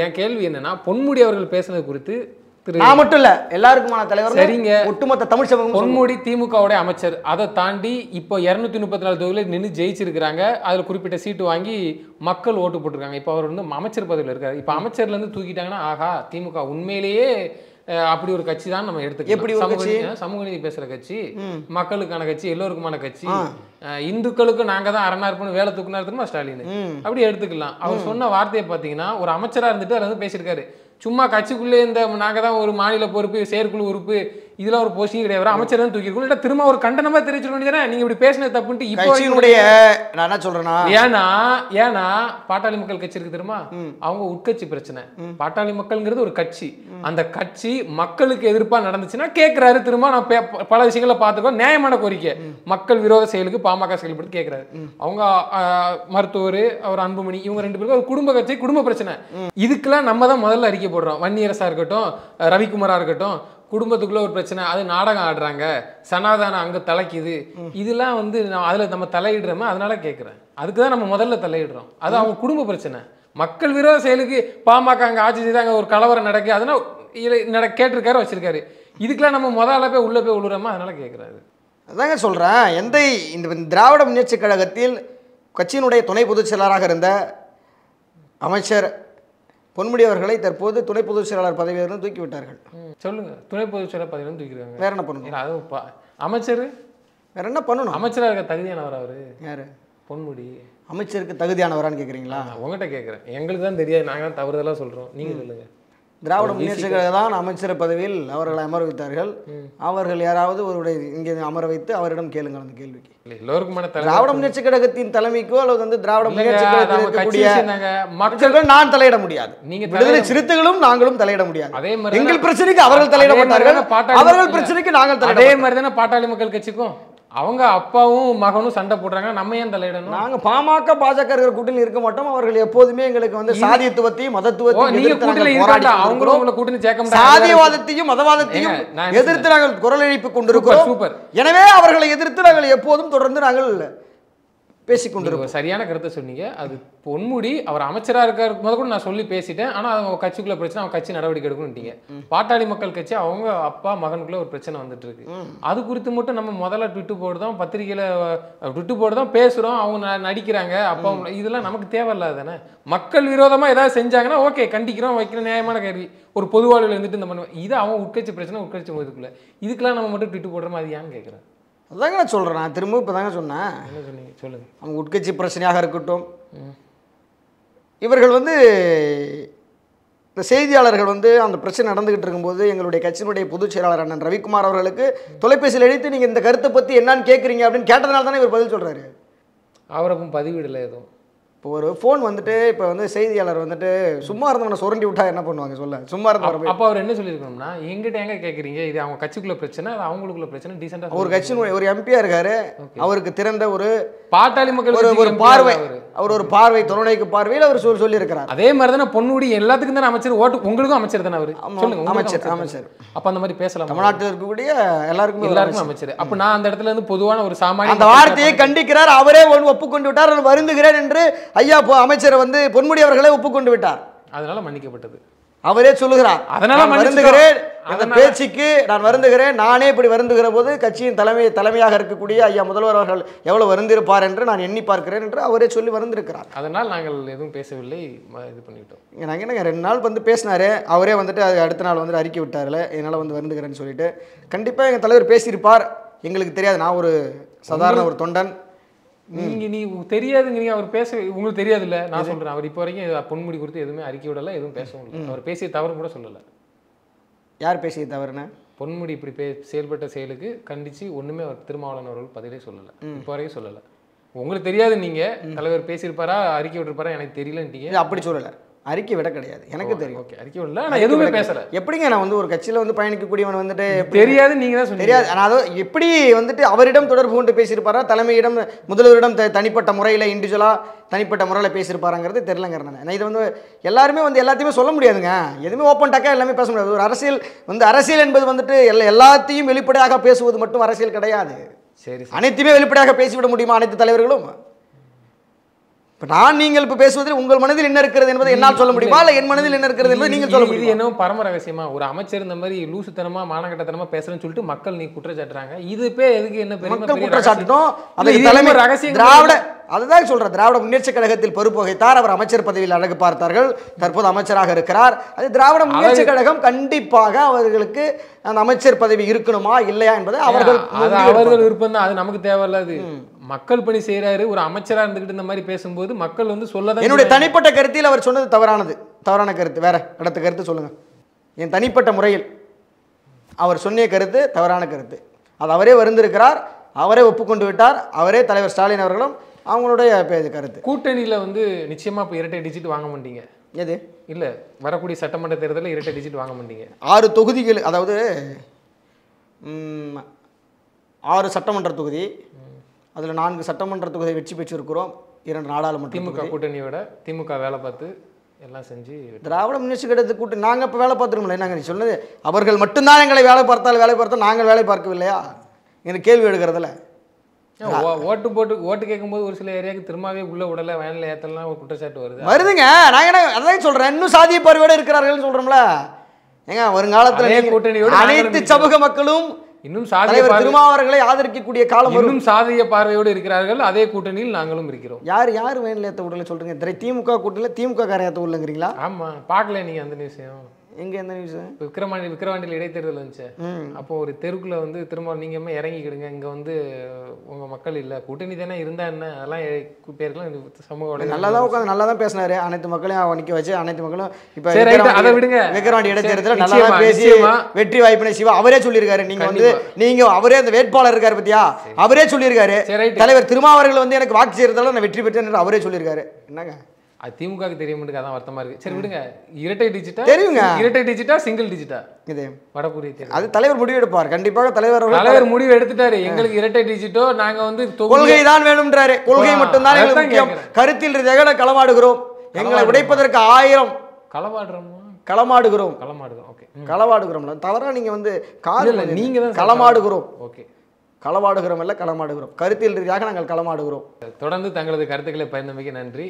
என் கேள்வி என்னன்னா, பொன்முடி அவர்கள் பேசுனது குறித்து நான் மட்டும் இல்ல எல்லாருக்குமான தலைவர். சரிங்க, ஒட்டுமொத்த தமிழ் சமூகம். பொன்முடி திமுகவுடைய அமைச்சர், அதை தாண்டி இப்போ 234 தொகுதியில் நின்று ஜெயிச்சிருக்கிறாங்க. அதில் குறிப்பிட்ட சீட்டு வாங்கி மக்கள் ஓட்டு போட்டிருக்காங்க. இப்போ அவர் வந்து அமைச்சர் பதவியில் இருக்காரு. இப்போ அமைச்சர்ல இருந்து தூக்கிட்டாங்கன்னா ஆஹா திமுக உண்மையிலேயே அப்படி ஒரு கட்சி தான் நம்ம எடுத்துக்கலாம். சமூக நீதி பேசுற கட்சி, மக்களுக்கான கட்சி, எல்லோருக்குமான கட்சி, இந்துக்களுக்கு நாங்க தான் அரணார்ப்புன்னு வேலை தூக்குனா ஸ்டாலின் அப்படி எடுத்துக்கலாம். அவர் சொன்ன வார்த்தையை பார்த்தீங்கன்னா, ஒரு அமைச்சரா இருந்துட்டு அதில் வந்து பேசியிருக்காரு. சும்மா கட்சிக்குள்ளே இந்த நாங்கள் தான் ஒரு மாநில பொறுப்பு, செயற்குழு உறுப்பு, இதெல்லாம் ஒரு போஸ்டிங் கிடையாது, அமைச்சர் தான் தூக்கிருக்கோம். இல்லை திரும்ப ஒரு கண்டனமா தெரிவிச்சிட வேண்டியதானே, நீங்க இப்படி பேசினது தப்புன்ட்டு. இப்போ நான் என்ன சொல்றேன்னா, ஏன்னா பாட்டாளி மக்கள் கட்சி இருக்கு தெரியுமா, அவங்க உட்கட்சி பிரச்சனை. பாட்டாளி மக்கள்ங்கிறது ஒரு கட்சி, அந்த கட்சி மக்களுக்கு எதிர்ப்பா நடந்துச்சுன்னா கேட்கிறாரு. திரும்ப நான் பல விஷயங்களை பார்த்துக்கோ, நியாயமான கோரிக்கை, மக்கள் விரோத செயலுக்கு பாமக செயல்படுத்தி கேட்கிறாரு. அவங்க மருத்துவர், அவர் அன்புமணி, இவங்க 2 பேருக்கு ஒரு குடும்ப கட்சி, குடும்ப பிரச்சனை. இதுக்கெல்லாம் நம்ம தான் முதல்ல அறிக்கை போடுறோம். வன்னியரசா இருக்கட்டும், ரவிக்குமாரா இருக்கட்டும், குடும்பத்துக்குள்ள ஒரு பிரச்சனை, அது நாடகம் ஆடுறாங்க, சனாதானம் அங்க தலைக்குது, இதெல்லாம் வந்து அதுல நம்ம தலையிடுறோமா, அதனால கேட்கிறேன். அதுக்குதான் நம்ம முதல்ல தலையிடுறோம். அது அவங்க குடும்ப பிரச்சனை. மக்கள் விரோத செயலுக்கு பாமக அங்க ஆட்சி செய்தாங்க, ஒரு கலவரம் நடக்கு, அதனால கேட்டிருக்காரு, வச்சிருக்காரு. இதுக்கெல்லாம் நம்ம முதல்ல போய் உள்ள போய் விழுறோமா, அதனால கேட்கிறாரு. அதாங்க சொல்றேன். இந்த திராவிட முன்னேற்ற கழகத்தில் கட்சியினுடைய துணை பொதுச் செயலாளராக இருந்த அமைச்சர் பொன்முடி அவர்களை தற்போது துணை பொதுச் செயலாளர் பதவியிலிருந்து தூக்கி விட்டார்கள். சொல்லுங்க, துணை பொதுச் செயலாளர் பதவியிலிருந்து தூக்கிடுவாங்க. வேற என்ன பண்ணணும்? அது அமைச்சர் வேற என்ன பண்ணணும்? அமைச்சராக இருக்க தகுதியானவர் அவரு யாரு? பொன்முடி அமைச்சருக்கு தகுதியானவரான்னு கேட்குறீங்களா? உங்கள்கிட்ட கேட்குறேன், எங்களுக்கு தான் தெரியாது, நாங்கள் தான் தவறுதெல்லாம் சொல்கிறோம், நீங்கள் சொல்லுங்கள். திராவிட முன்னேற்ற தான் அமைச்சர் பதவியில் அவர்களை அமர வைத்தார்கள். அவர்கள் யாராவது ஒருவரை இங்கே அமர வைத்து அவரிடம் கேளுங்க அந்த கேள்விக்கு. எல்லோருக்குமான திராவிட முன்னேற்ற கழகத்தின் தலைமைக்கோ அல்லது வந்து திராவிட முன்னேற்ற மக்கள் நான் தலையிட முடியாது. நீங்க விடுதலை சிறுத்தைகளும் நாங்களும் தலையிட முடியாது. அதே மாதிரி எங்கள் பிரச்சனைக்கு அவர்கள் தலையிட மாட்டார்கள், அவர்கள் பிரச்சனைக்கு நாங்கள் தலையிட. அதே மாதிரி தானே பாட்டாளி மக்கள் கட்சிக்கும் அவங்க அப்பாவும் மகனும் சண்டை போடுறாங்க, நம்ம ஏன் தலையிடணும்? நாங்க பாமக பாஜக இருக்கிற கூட்டணியில் இருக்க மாட்டோம். அவர்கள் எப்போதுமே எங்களுக்கு வந்து சாதியத்துவத்தையும் மதத்துவத்தையும் நீங்க எதிர்த்து கூட்டணியில நாங்கள் போராடி இருக்காங்க, அவங்களும் கொண்டிருக்கிறோம். உங்களை கூட்டணி சேர்க்க மாட்டாங்க. சாதியவாதத்தையும் மதவாதத்தையும் ஏங்க, நான் என்ன எதிர்த்து நாங்கள் குரல் எழுப்பி கொண்டிருக்கிறோம். சூப்பர். எனவே அவர்களை எதிர்த்து நாங்கள் எப்போதும் தொடர்ந்து நாங்கள் பேசிக்கொண்டிருக்கோம். நீங்க சரியான கருத்தை சொன்னீங்க. அது பொன்முடி அவர் அமைச்சரா இருக்காரு முத கூட நான் சொல்லி பேசிட்டேன். ஆனா அவங்க கட்சிக்குள்ள பிரச்சனை, அவங்க கட்சி நடவடிக்கை எடுக்கணும்ட்டீங்க. பாட்டாளி மக்கள் கட்சி அவங்க அப்பா மகனுக்குள்ள ஒரு பிரச்சனை வந்துட்டு இருக்கு. அது குறித்து மட்டும் நம்ம முதல்ல ட்விட்டு போடுறோம், பத்திரிகையில ட்விட்டு போடுறோம், பேசுறோம், அவங்க நடிக்கிறாங்க. அப்பா இதெல்லாம் நமக்கு தேவையில்லாத தானே. மக்கள் விரோதமா ஏதாவது செஞ்சாங்கன்னா ஓகே கண்டிக்கிறோம், வைக்கிற நியாயமான கேள்வி. ஒரு பொது வாழ்வில் இருந்துட்டு இந்த பண்ணுவோம். இது அவங்க உட்கட்சி பிரச்சனை, உட்கட்சி இதுக்குள்ள இதுக்கெல்லாம் நம்ம மட்டும் ட்விட்டு போடுற மாதிரி ஏன்னு கேட்குறேன். அதாங்க நான் சொல்கிறேன். நான் திரும்ப இப்போ தாங்க சொன்னேன். என்ன சொன்னீங்க சொல்லுங்க. அவங்க உட்கட்சி பிரச்சனையாக இருக்கட்டும், இவர்கள் வந்து இந்த செய்தியாளர்கள் வந்து அந்த பிரச்சனை நடந்துகிட்டு இருக்கும்போது எங்களுடைய கட்சியினுடைய பொதுச் செயலாளர் அண்ணன் ரவிக்குமார் அவர்களுக்கு தொலைபேசியில் அழைத்து நீங்கள் இந்த கருத்தை பற்றி என்னன்னு கேட்குறீங்க அப்படின்னு கேட்டதுனால தானே இவர் பதில் சொல்கிறாரு. அவருக்கும் பதிவிடலை எதுவும். இப்போ ஒரு ஃபோன் வந்துட்டு இப்போ வந்து செய்தியாளர் வந்துட்டு சும்மா இருந்தவனை சுரண்டி விட்டா என்ன பண்ணுவாங்க சொல்ல? சும்மா இருந்தவரை அப்போ அவர் என்ன சொல்லியிருக்கணும்னா, எங்கிட்ட எங்க கேட்குறீங்க, இது அவங்க கட்சிக்குள்ள பிரச்சனை, அது அவங்களுக்குள்ள பிரச்சனை, டீசெண்டாக ஒரு கட்சியினுடைய ஒரு எம்பியா இருக்காரு, அவருக்கு திறந்த ஒரு பாட்டாளி மக்கள் ஒரு பார்வை, அவர் ஒரு பார்வை தொலைநோக்கு பார்வையில் அவர் சொல்லியிருக்கிறார். அதே மாதிரி தானே பொன்முடி எல்லாத்துக்கும் தானே அமைச்சர், ஓட்டு உங்களுக்கும் அமைச்சர் தானே அவரு. சொல்லுங்க. அமைச்சர். அப்போ அந்த மாதிரி பேசலாம். தமிழ்நாட்டில் இருக்கக்கூடிய எல்லாருக்கும் அமைச்சர். அப்போ நான் அந்த இடத்துல இருந்து பொதுவான ஒரு சாமானிய அந்த வார்த்தையை கண்டிக்கிறார். அவரே ஒப்புக்கொண்டு விட்டார். நான் வருந்துகிறேன் என்று ஐயா அமைச்சர் வந்து பொன்முடி அவர்களே ஒப்புக்கொண்டு விட்டார். அதனால மன்னிக்கப்பட்டது. அவரே சொல்லுகிறார், அதனால வருந்துகிறேன், அந்த பேச்சுக்கு நான் வருந்துகிறேன். நானே இப்படி வருந்துகிற போது கட்சியின் தலைமையாக இருக்கக்கூடிய ஐயா முதல்வர் அவர்கள் எவ்வளவு வருந்திருப்பார் என்று நான் எண்ணி பார்க்கிறேன் என்று அவரே சொல்லி வருந்திருக்கிறார். அதனால் நாங்கள் எதுவும் பேசவில்லை, இது பண்ணிவிட்டோம். நாங்கள் என்னங்க 2 நாள் வந்து பேசினாரு, அவரே வந்துட்டு அடுத்த நாள் வந்து அறிக்கை விட்டார்ல, என்னால் வந்து வருந்துகிறேன்னு சொல்லிட்டு. கண்டிப்பாக எங்கள் தலைவர் பேசியிருப்பார், எங்களுக்கு தெரியாது. நான் ஒரு சாதாரண ஒரு தொண்டன். நீ தெரியாதுங்கிறீங்க, அவர் பேச உங்களுக்கு தெரியாது இல்லை. நான் சொல்றேன், அவர் இப்போ வரைக்கும் பொன்முடி குறித்து எதுவுமே அறிக்கை விடலை, எதுவும் பேசவும் இல்லை. அவர் பேசிய தவறு கூட சொல்லலை. யார் பேசிய தவறுன்னு? பொன்முடி இப்படி செயல்பட்ட செயலுக்கு கண்டிச்சு ஒண்ணுமே அவர் திருமாவளவன் அவர்கள் பதிலே சொல்லலை, இப்போ வரைக்கும் சொல்லலை. உங்களுக்கு தெரியாது, நீங்க தலைவர் பேசியிருப்பாரா அறிக்கை விட்டுருப்பாரா எனக்கு தெரியலன்ட்டீங்க. அப்படி சொல்லலை, அறிக்கை விட கிடையாது, எனக்கு தெரியும். ஓகே, அறிக்கை விடல, நான் எதுவுமே பேசல. எப்படிங்க நான் வந்து ஒரு கட்சியில் வந்து பயணிக்கக்கூடியவன் வந்துட்டு தெரியாது, நீங்க தான் சொன்னீங்க. தெரியாது. ஆனால் அது எப்படி வந்துட்டு அவரிடம் தொடர்பு கொண்டு பேசியிருப்பாரா, தலைமையிடம் முதல்வரிடம் தனிப்பட்ட முறையில் இண்டிவிஜுவலாக தனிப்பட்ட முறையில் பேசியிருப்பாராங்கிறது தெரியலங்கிறேன். நான் இதை வந்து எல்லாருமே வந்து எல்லாத்தையுமே சொல்ல முடியாதுங்க, எதுவுமே ஓப்பன் டாக்காக எல்லாமே பேச முடியாது. ஒரு அரசியல் என்பது வந்துட்டு எல்லாத்தையும் வெளிப்படையாக பேசுவது மட்டும் அரசியல் கிடையாது. சரி, அனைத்துமே வெளிப்படையாக பேசிவிட முடியுமா அனைத்து தலைவர்களும்? இப்போ நீங்கள் இப்போ பேசுவதில் உங்கள் மனதில் என்ன இருக்கிறது என்பதை என்னால் சொல்ல முடியுமா, இல்லை என் மனதில் என்ன இருக்கிறது என்பதை நீங்கள் சொல்ல முடியும். இது என்ன பரம ரகசியமா? ஒரு அமைச்சர் இந்த மாதிரி லூசுத்தனமா மானகட்டத்தனமா பேசுறேன்னு சொல்லிட்டு மக்கள் நீ குற்றச்சாட்டுறாங்க. இது பேர் எதுக்கு? என்ன மக்கள் குற்றச்சாட்டணும்? அது தலைமை ரகசியம். திராவிட அதுதான் சொல்கிறேன், திராவிட முன்னேற்ற கழகத்தில் பொறுப்பு வகித்தார், அவர் அமைச்சர் பதவியில் அழகு பார்த்தார்கள், தற்போது அமைச்சராக இருக்கிறார். அது திராவிட முன்னேற்ற கழகம் கண்டிப்பாக அவர்களுக்கு அந்த அமைச்சர் பதவி இருக்கணுமா இல்லையா என்பதை அவர்கள் விருப்பம் தான். அது நமக்கு தேவையில்லாது. மக்கள் பணி செய்யறாரு, ஒரு அமைச்சரா இருந்துகிட்டு இந்த மாதிரி பேசும்போது மக்கள் வந்து சொல்லதான். என்னுடைய தனிப்பட்ட கருத்தில் அவர் சொன்னது தவறான கருத்து. வேற அடுத்த கருத்து சொல்லுங்க. என் தனிப்பட்ட முறையில் அவர் சொன்ன கருத்து தவறான கருத்து. அது அவரே வருந்திருக்கிறார், அவரே ஒப்புக்கொண்டு விட்டார். அவரே தலைவர் ஸ்டாலின் அவர்களும் அவங்களுடைய கருத்து. கூட்டணியில வந்து நிச்சயமா இப்போ இரட்டை டிஜிட் வாங்க மாட்டீங்க. எது இல்லை, வரக்கூடிய சட்டமன்ற தேர்தலில் இரட்டை டிஜிட் வாங்க மாட்டீங்க. 6 தொகுதிகள், அதாவது 6 சட்டமன்ற தொகுதி, அதில் 4 சட்டமன்ற தொகுதி வெற்றி பெற்றிருக்கிறோம், 2 நாடாளுமன்ற. திமுக கூட்டணியோட திமுக வேலை பார்த்து எல்லாம் செஞ்சு திராவிட முன்னேற்ற கழகத்துக்கு கூட்டணி நாங்கள் இப்போ வேலை பார்த்துருக்கோம்ல. நாங்கள் நீ சொன்னது அவர்கள் மட்டும்தான் எங்களை வேலை பார்த்தா நாங்கள் வேலை பார்க்கவில்லையா எனக்கு கேள்வி எடுக்கிறதுல. ஓட்டு கேட்கும்போது ஒரு சில ஏரியாவுக்கு திரும்பவே உள்ள உடலை வேனில் ஏற்றலாம் ஒரு குற்றச்சாட்டு வருதுங்க. நான் என்ன அதான் சொல்கிறேன், இன்னும் சாதிய பார்வையோடு இருக்கிறார்கள் சொல்கிறோம்ல. ஏங்க வருங்காலத்தில் கூட்டணியோட அனைத்து சமூக மக்களும் இன்னும் திருமாவர்களை ஆதரிக்கக்கூடிய காலம், இன்னும் சாதிய பார்வையோடு இருக்கிறார்கள். அதே கூட்டணியில் நாங்களும் இருக்கிறோம். யார் வேனில் ஏற்ற உடலை சொல்கிறீங்க? திமுக கூட்டணியில் திமுக காரை ஏற்ற உள்ளங்கிறீங்களா? ஆமாம், பார்க்கல நீங்கள் அந்த விஷயம். எங்கே எந்த நியூஸ்? விக்கிரவாண்டியில் இடைத்தேர்தல் வந்துச்சு. அப்போ ஒரு தெருக்குள்ள வந்து திரும்ப நீங்க இறங்கிக்கிடுங்க, இங்க வந்து உங்க மக்கள் இல்ல, கூட்டணி தானே இருந்தா என்ன, அதெல்லாம் பேருக்குலாம் சமூக நல்லா தான் உட்காந்து நல்லா தான் பேசினாரு. அனைத்து மக்களையும் நிக்க வச்சு அனைத்து மக்களும் இப்ப அதை விடுங்க. விக்கிரவாண்டி இடைத்தேர்தல் நல்லா பேசி வெற்றி வாய்ப்பினை சிவா அவரே சொல்லியிருக்காரு. நீங்க அவரே அந்த வேட்பாளர் இருக்காரு பத்தியா, அவரே சொல்லியிருக்காரு. தலைவர் திருமாவர்கள் வந்து எனக்கு வாக்கு செய்யறதால நான் வெற்றி பெற்றேன் அவரே சொல்லியிருக்காரு. என்னங்க அது திமுகவுக்கு தெரியுமெண்டுக்கு அதான் வருத்தமா இருக்கு. சரி விடுங்க, இரட்டை டிஜிட்டா தெரியுங்க. இரட்டை டிஜிட்டா சிங்கிள் டிஜிட்டா இது வடபுரிய தேர்தல்? அது தலைவர் முடிவு எடுப்பார். கண்டிப்பாக தலைவர் அவர்கள் தலைவர் முடிவு எடுத்துட்டாரு, எங்களுக்கு இரட்டை டிஜிட்டோ நாங்க வந்து கொள்கை தான் வேணும்ன்றாரு. கொள்கை மட்டும்தான் எங்களுக்கு முக்கியம். கருத்தில் ரீதியாக களமாடுகிறோம். எங்களை உடைப்பதற்கு 1000 களமாடுறோமா? களமாடுகிறோம். களமாடுறோம். ஓகே, களவாடுகிறோம்ல தவறா நீங்க வந்து காது நீங்க தான் களமாடுகிறோம். ஓகே, களவாடுகிறோம் இல்ல களமாடுகிறோம். கருத்தில் ரீதியாக நாங்கள் களமாடுகிறோம். தொடர்ந்து தங்களது கருத்துக்களை பகிர்ந்தமைக்கு நன்றி.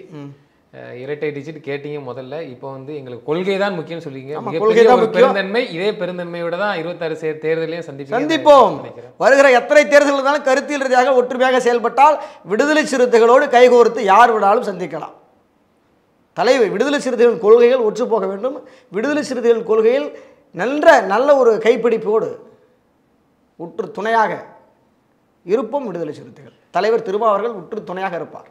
இரட்டை டிஜிட் கேட்டீங்க முதல்ல, இப்போ வந்து எங்களுக்கு கொள்கை தான் முக்கியம் சொல்லிங்க. மிகப்பெரிய ஒரு பெருந்தன்மை, இதே பெருந்தன்மையோட தான் 26 தேர்தலையும் சந்திப்போம். வருகிற எத்தனை தேர்தல் இருந்தாலும் கருத்தில் ரீதியாக ஒற்றுமையாக செயல்பட்டால் விடுதலை சிறுத்தைகளோடு கைகோர்த்து யார் விடாலும் சந்திக்கலாம். தலைவர் விடுதலை சிறுத்தைகள் கொள்கைகள் ஒற்று போக வேண்டும். விடுதலை சிறுத்தைகள் கொள்கையில் நல்ல ஒரு கைப்பிடிப்போடு உற்று துணையாக இருப்போம். விடுதலை சிறுத்தைகள் தலைவர் திருமாவர்கள் உற்று துணையாக இருப்பார்.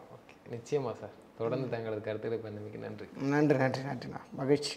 நிச்சயமா சார். தொடர்ந்து தங்களது கருத்துக்களை பகிர்ந்தமைக்கு நன்றி. நன்றி நன்றி நன்றி மகிழ்ச்சி.